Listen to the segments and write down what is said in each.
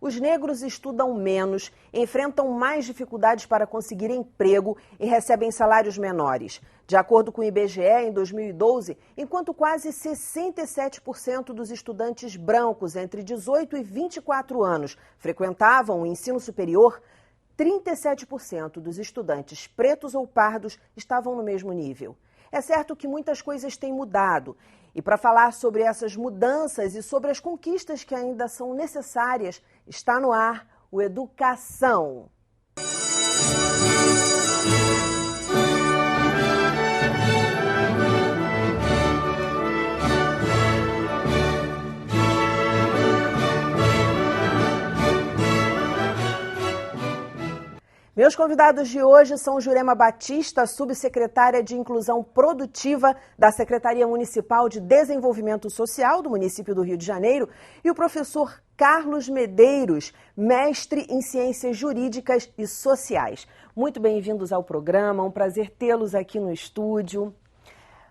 Os negros estudam menos, enfrentam mais dificuldades para conseguir emprego e recebem salários menores. De acordo com o IBGE, em 2012, enquanto quase 67% dos estudantes brancos entre 18 e 24 anos frequentavam o ensino superior, 37% dos estudantes pretos ou pardos estavam no mesmo nível. É certo que muitas coisas têm mudado. E para falar sobre essas mudanças e sobre as conquistas que ainda são necessárias, está no ar o Educação. Meus convidados de hoje são Jurema Batista, subsecretária de Inclusão Produtiva da Secretaria Municipal de Desenvolvimento Social do município do Rio de Janeiro, e o professor Carlos Medeiros, mestre em Ciências Jurídicas e Sociais. Muito bem-vindos ao programa, um prazer tê-los aqui no estúdio.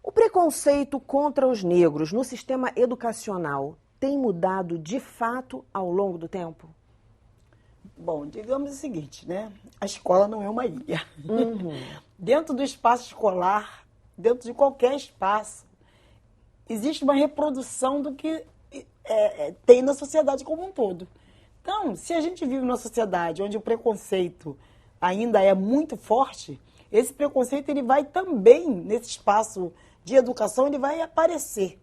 O preconceito contra os negros no sistema educacional tem mudado de fato ao longo do tempo? Bom, digamos o seguinte, né? A escola não é uma ilha. Dentro do espaço escolar, dentro de qualquer espaço, existe uma reprodução do que tem na sociedade como um todo. Então, se a gente vive numa sociedade onde o preconceito ainda é muito forte, esse preconceito ele vai também, nesse espaço de educação, ele vai aparecer.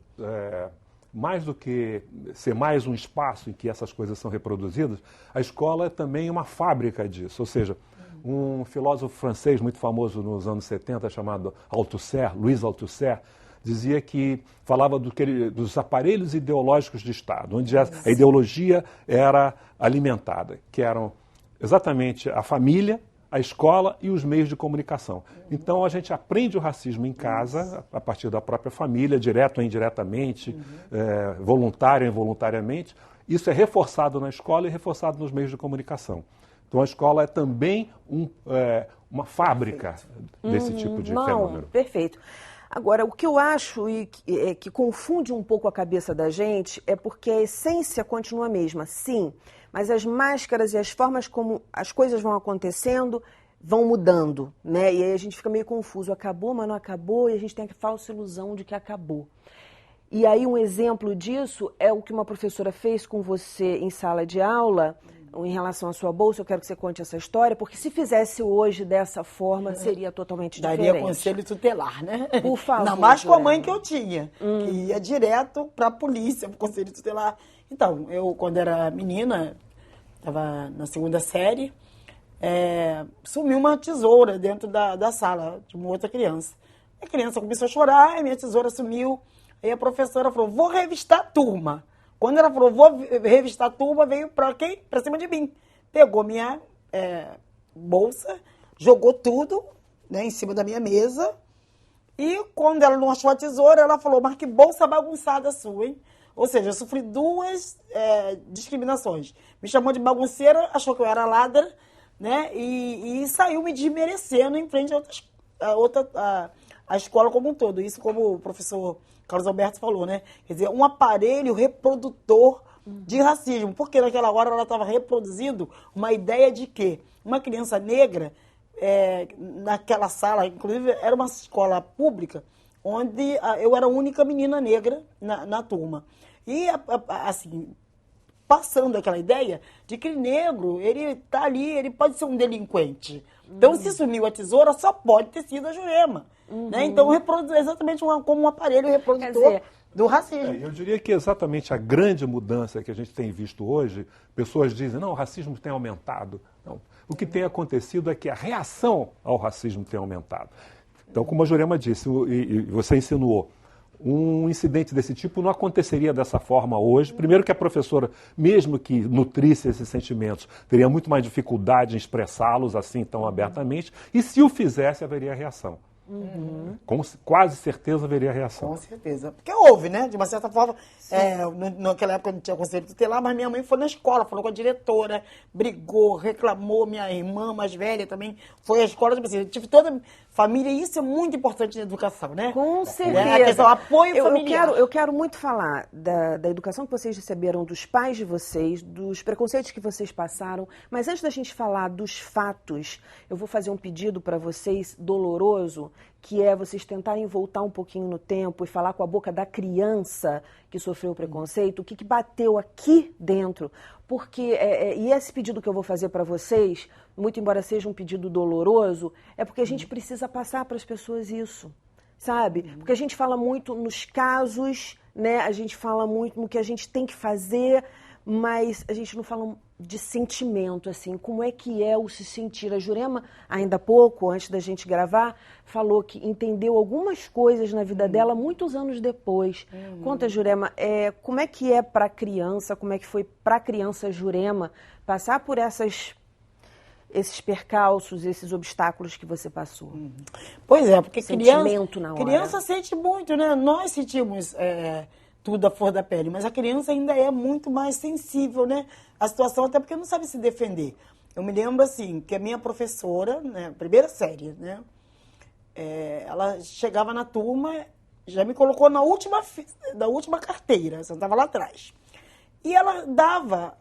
Mais do que ser mais um espaço em que essas coisas são reproduzidas, a escola é também uma fábrica disso. Ou seja, um filósofo francês muito famoso nos anos 70, chamado Althusser, Louis Althusser, dizia que falava dos aparelhos ideológicos de Estado, onde a ideologia era alimentada, que eram exatamente a família, a escola e os meios de comunicação. Então, a gente aprende o racismo em casa, a partir da própria família, direto ou indiretamente, voluntário ou involuntariamente. Isso é reforçado na escola e reforçado nos meios de comunicação. Então, a escola é também uma fábrica desse tipo de fenômeno. Perfeito. Agora, o que eu acho que confunde um pouco a cabeça da gente é porque a essência continua a mesma, sim, mas as máscaras e as formas como as coisas vão acontecendo vão mudando, né? E aí a gente fica meio confuso, acabou, mas não acabou, e a gente tem a falsa ilusão de que acabou. E aí um exemplo disso é o que uma professora fez com você em sala de aula, em relação à sua bolsa. Eu quero que você conte essa história, porque se fizesse hoje dessa forma, seria totalmente diferente. Daria conselho tutelar, né? Por favor. Ainda mais com a mãe que eu tinha, que ia direto para a polícia, para o conselho tutelar. Então, eu, quando era menina, estava na segunda série, sumiu uma tesoura dentro da sala de uma outra criança. A criança começou a chorar, a minha tesoura sumiu. Aí a professora falou, vou revistar a turma. Quando ela falou, vou revistar a turma, veio para quem? Para cima de mim. Pegou minha bolsa, jogou tudo, né, em cima da minha mesa. E quando ela não achou a tesoura, ela falou, mas que bolsa bagunçada sua, hein? Ou seja, eu sofri duas discriminações. Me chamou de bagunceira, achou que eu era ladra, né? E saiu me desmerecendo em frente à escola como um todo. Isso como o professor Carlos Alberto falou, né? Quer dizer, um aparelho reprodutor de racismo. Porque naquela hora ela estava reproduzindo uma ideia de que uma criança negra, naquela sala, inclusive era uma escola pública, onde eu era a única menina negra na turma. E, assim, passando aquela ideia de que negro, ele está ali, ele pode ser um delinquente. Então, se sumiu a tesoura, só pode ter sido a Jurema. Né? Então, exatamente como um aparelho reprodutor do racismo. Eu diria que exatamente a grande mudança que a gente tem visto hoje, pessoas dizem, não, o racismo tem aumentado. Não. O que tem acontecido é que a reação ao racismo tem aumentado. Então, como a Jurema disse, e você insinuou, um incidente desse tipo não aconteceria dessa forma hoje. Primeiro que a professora, mesmo que nutrisse esses sentimentos, teria muito mais dificuldade em expressá-los assim tão abertamente, e se o fizesse, haveria reação. Com quase certeza haveria reação. Com certeza. Porque houve, né? De uma certa forma, naquela época não tinha conselho tutelar, mas minha mãe foi na escola, falou com a diretora, brigou, reclamou, minha irmã mais velha também foi à escola. Tipo assim, eu tive toda a família, e isso é muito importante na educação, né? Com certeza. A questão, apoio familiar. Eu quero muito falar da educação que vocês receberam dos pais de vocês, dos preconceitos que vocês passaram, mas antes da gente falar dos fatos, eu vou fazer um pedido para vocês doloroso, que é vocês tentarem voltar um pouquinho no tempo e falar com a boca da criança que sofreu o preconceito, o que bateu aqui dentro. Porque, e esse pedido que eu vou fazer para vocês, muito embora seja um pedido doloroso, é porque a gente precisa passar para as pessoas isso, sabe? Porque a gente fala muito nos casos, né? A gente fala muito no que a gente tem que fazer, mas a gente não fala de sentimento, assim, como é que é o se sentir. A Jurema, ainda há pouco, antes da gente gravar, falou que entendeu algumas coisas na vida dela muitos anos depois. Conta, Jurema, como é que é para a criança, como é que foi para a criança Jurema passar por esses percalços, esses obstáculos que você passou? Pois é, porque sentimento na hora. Criança sente muito, né? Nós sentimos tudo à flor da pele, mas a criança ainda é muito mais sensível, né? A situação, até porque não sabe se defender. Eu me lembro, assim, que a minha professora, né, primeira série, né? Ela chegava na turma, já me colocou na última carteira, você estava lá atrás. E ela dava,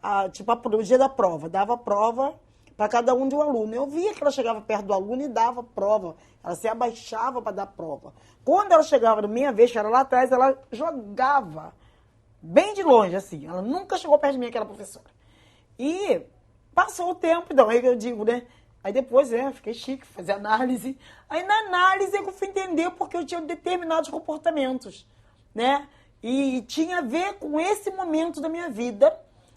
o dia da prova, dava a prova para cada um de um aluno. Eu via que ela chegava perto do aluno e dava prova. Ela se abaixava para dar prova. Quando ela chegava na minha vez, que era lá atrás, ela jogava bem de longe, assim. Ela nunca chegou perto de mim, aquela professora. E passou o tempo, então, aí eu digo, né? Aí depois, fiquei chique, fazer análise. Aí na análise eu fui entender porque eu tinha determinados comportamentos, né? E tinha a ver com esse momento da minha vida,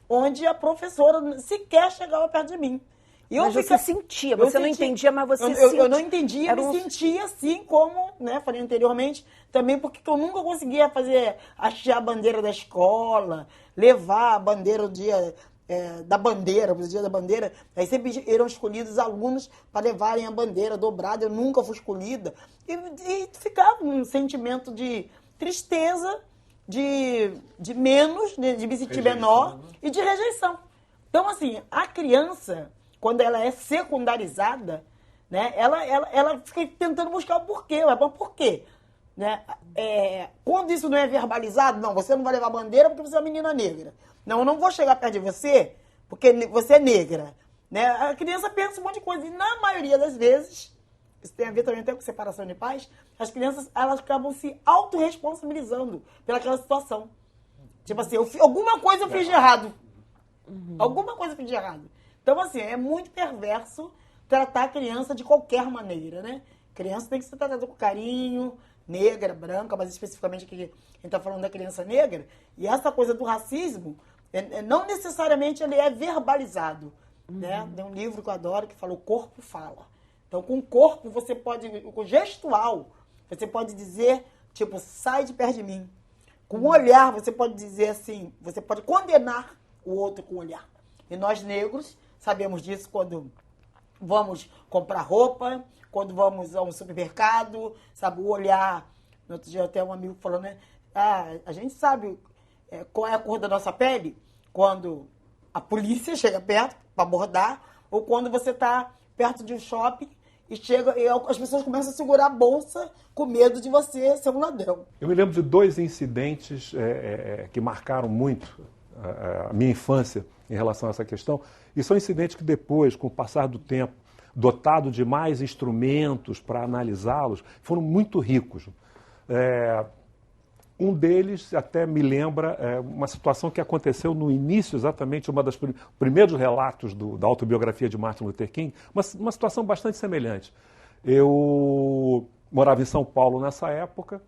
onde a professora sequer chegava perto de mim. Mas você sentia, você não entendia, mas você sentia. Eu não entendia, me sentia assim como, né, falei anteriormente, também porque eu nunca conseguia hastear a bandeira da escola, levar a bandeira o dia da bandeira, o dia da bandeira. Aí sempre eram escolhidos alunos para levarem a bandeira dobrada, eu nunca fui escolhida. E ficava um sentimento de tristeza, de menos, de me sentir menor e de rejeição. Então, assim, a criança, quando ela é secundarizada, né, ela fica tentando buscar o porquê. Mas por quê? Né? Quando isso não é verbalizado, não, você não vai levar bandeira porque você é uma menina negra. Não, eu não vou chegar perto de você porque você é negra. Né? A criança pensa um monte de coisa. E na maioria das vezes, isso tem a ver também até com separação de pais, as crianças elas acabam se autorresponsabilizando pelaquela situação. Tipo assim, alguma coisa eu fiz de errado. Alguma coisa eu fiz de errado. Então, assim, é muito perverso tratar a criança de qualquer maneira, né? Criança tem que ser tratada com carinho, negra, branca, mas especificamente aqui a gente está falando da criança negra. E essa coisa do racismo, não necessariamente ele é verbalizado. Né? Tem um livro que eu adoro que fala O Corpo Fala. Então, com o corpo, você pode, com o gestual, você pode dizer, tipo, sai de perto de mim. Com o olhar, você pode dizer assim, você pode condenar o outro com o olhar. E nós negros sabemos disso quando vamos comprar roupa, quando vamos a um supermercado, sabe, o olhar. No outro dia até um amigo falou, né? A gente sabe qual é a cor da nossa pele quando a polícia chega perto para abordar ou quando você está perto de um shopping e as pessoas começam a segurar a bolsa com medo de você ser um ladrão. Eu me lembro de 2 incidentes que marcaram muito a minha infância em relação a essa questão. E são incidentes que depois, com o passar do tempo, dotado de mais instrumentos para analisá-los, foram muito ricos. Um deles até me lembra uma situação que aconteceu no início, exatamente, uma dos primeiros relatos da autobiografia de Martin Luther King, uma situação bastante semelhante. Eu morava em São Paulo nessa época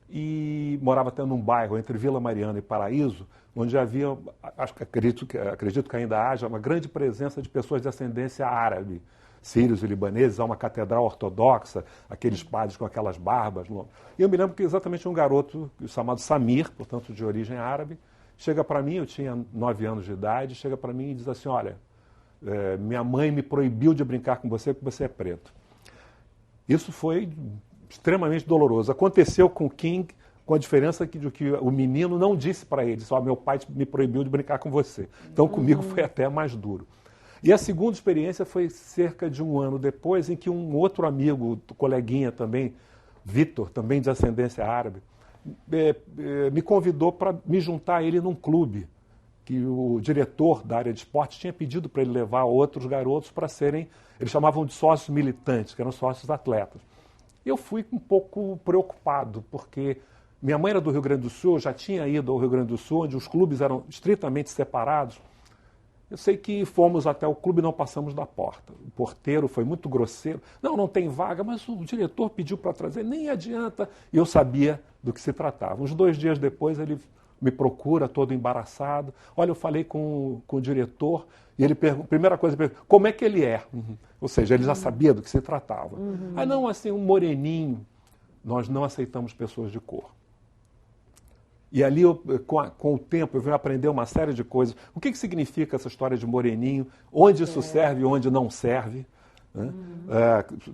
e morava até num bairro entre Vila Mariana e Paraíso, onde havia, acredito que ainda haja, uma grande presença de pessoas de ascendência árabe, sírios e libaneses, há uma catedral ortodoxa, aqueles padres com aquelas barbas. E eu me lembro que exatamente um garoto chamado Samir, portanto de origem árabe, chega para mim, eu tinha 9 anos de idade, chega para mim e diz assim, olha, minha mãe me proibiu de brincar com você porque você é preto. Isso foi extremamente doloroso. Aconteceu com o King, com a diferença de que o menino não disse para ele, só meu pai me proibiu de brincar com você. Então comigo foi até mais duro. E a segunda experiência foi cerca de 1 ano depois, em que um outro amigo, coleguinha também, Vitor, também de ascendência árabe, me convidou para me juntar a ele num clube, que o diretor da área de esporte tinha pedido para ele levar outros garotos para serem, eles chamavam de sócios militantes, que eram sócios atletas. Eu fui um pouco preocupado, porque minha mãe era do Rio Grande do Sul, eu já tinha ido ao Rio Grande do Sul, onde os clubes eram estritamente separados. Eu sei que fomos até o clube e não passamos da porta. O porteiro foi muito grosseiro. Não tem vaga, mas o diretor pediu para trazer, nem adianta. E eu sabia do que se tratava. Uns 2 dias depois ele me procura, todo embaraçado. Olha, eu falei com o diretor e ele primeira coisa, como é que ele é? Ou seja, ele já sabia do que se tratava. Ah, não, assim, um moreninho. Nós não aceitamos pessoas de cor. E ali, com o tempo, eu venho aprender uma série de coisas. O que significa essa história de moreninho? Onde isso serve e onde não serve? Né?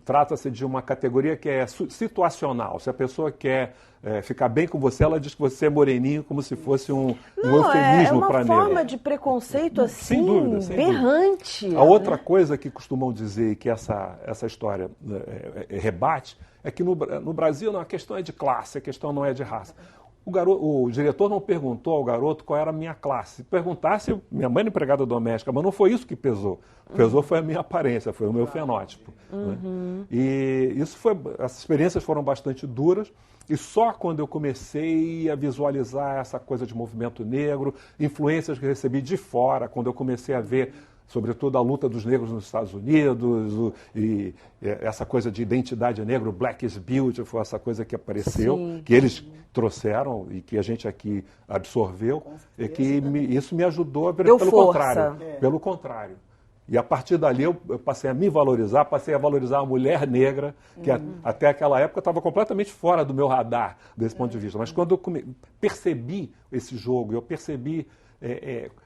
Trata-se de uma categoria que é situacional. Se a pessoa quer ficar bem com você, ela diz que você é moreninho como se fosse um eufemismo para negro. É uma forma de preconceito assim, sem dúvida, berrante. A outra coisa que costumam dizer e que essa história rebate é que no Brasil não, a questão é de classe, a questão não é de raça. O diretor não perguntou ao garoto qual era a minha classe. Se perguntasse, minha mãe era empregada doméstica, mas não foi isso que pesou. O que pesou foi a minha aparência, foi o meu fenótipo. Né? E essas experiências foram bastante duras, e só quando eu comecei a visualizar essa coisa de movimento negro, influências que recebi de fora, quando eu comecei a ver, sobretudo, a luta dos negros nos Estados Unidos, e essa coisa de identidade negra, o Black is Beautiful, essa coisa que apareceu, sim, que eles trouxeram e que a gente aqui absorveu, e que isso me ajudou a ver pelo contrário. E a partir dali eu passei a me valorizar, passei a valorizar a mulher negra, que até aquela época estava completamente fora do meu radar, desse ponto de vista. Mas quando eu percebi esse jogo, eu percebi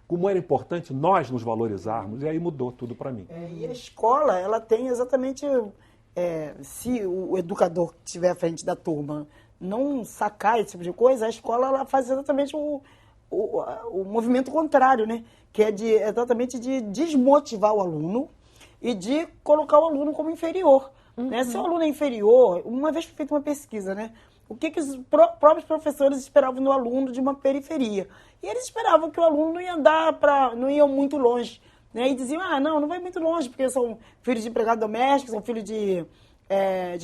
como era importante nós nos valorizarmos, e aí mudou tudo para mim. E a escola, ela tem exatamente, se o educador que estiver à frente da turma não sacar esse tipo de coisa, a escola ela faz exatamente o movimento contrário, né? Que é exatamente de desmotivar o aluno e de colocar o aluno como inferior. Né? Se o aluno é inferior, uma vez foi feita uma pesquisa, né? O que os próprios professores esperavam do aluno de uma periferia? E eles esperavam que o aluno não ia não ia muito longe. Né? E diziam, não vai muito longe, porque são filhos de empregados domésticos, são filhos de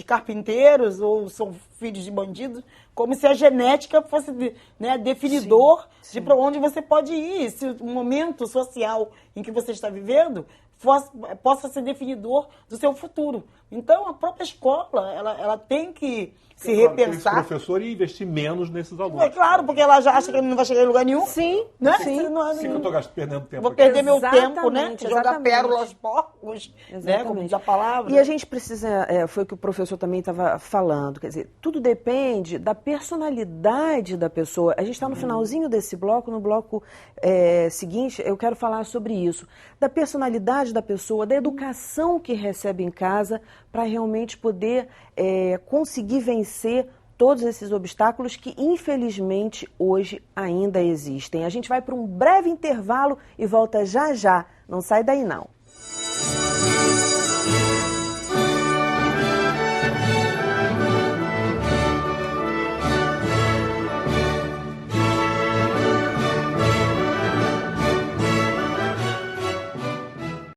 carpinteiros ou são filhos de bandidos, como se a genética fosse definidor de para onde você pode ir, se o momento social em que você está vivendo possa ser definidor do seu futuro. Então, a própria escola, ela tem que se repensar. Esse professor ia investir menos nesses alunos. É claro, porque ela já acha que ele não vai chegar em lugar nenhum. Sim, né? sim. Sim, eu estou perdendo tempo. Vou perder meu Exatamente, tempo, né? Jogar pérola aos porcos, né? Como diz a palavra. E a gente precisa, foi o que o professor também estava falando, quer dizer, tudo depende da personalidade da pessoa. A gente está no finalzinho desse bloco, no bloco seguinte, eu quero falar sobre isso. Da personalidade da pessoa, da educação que recebe em casa, para realmente poder conseguir vencer todos esses obstáculos que, infelizmente, hoje ainda existem. A gente vai para um breve intervalo e volta já já. Não sai daí, não.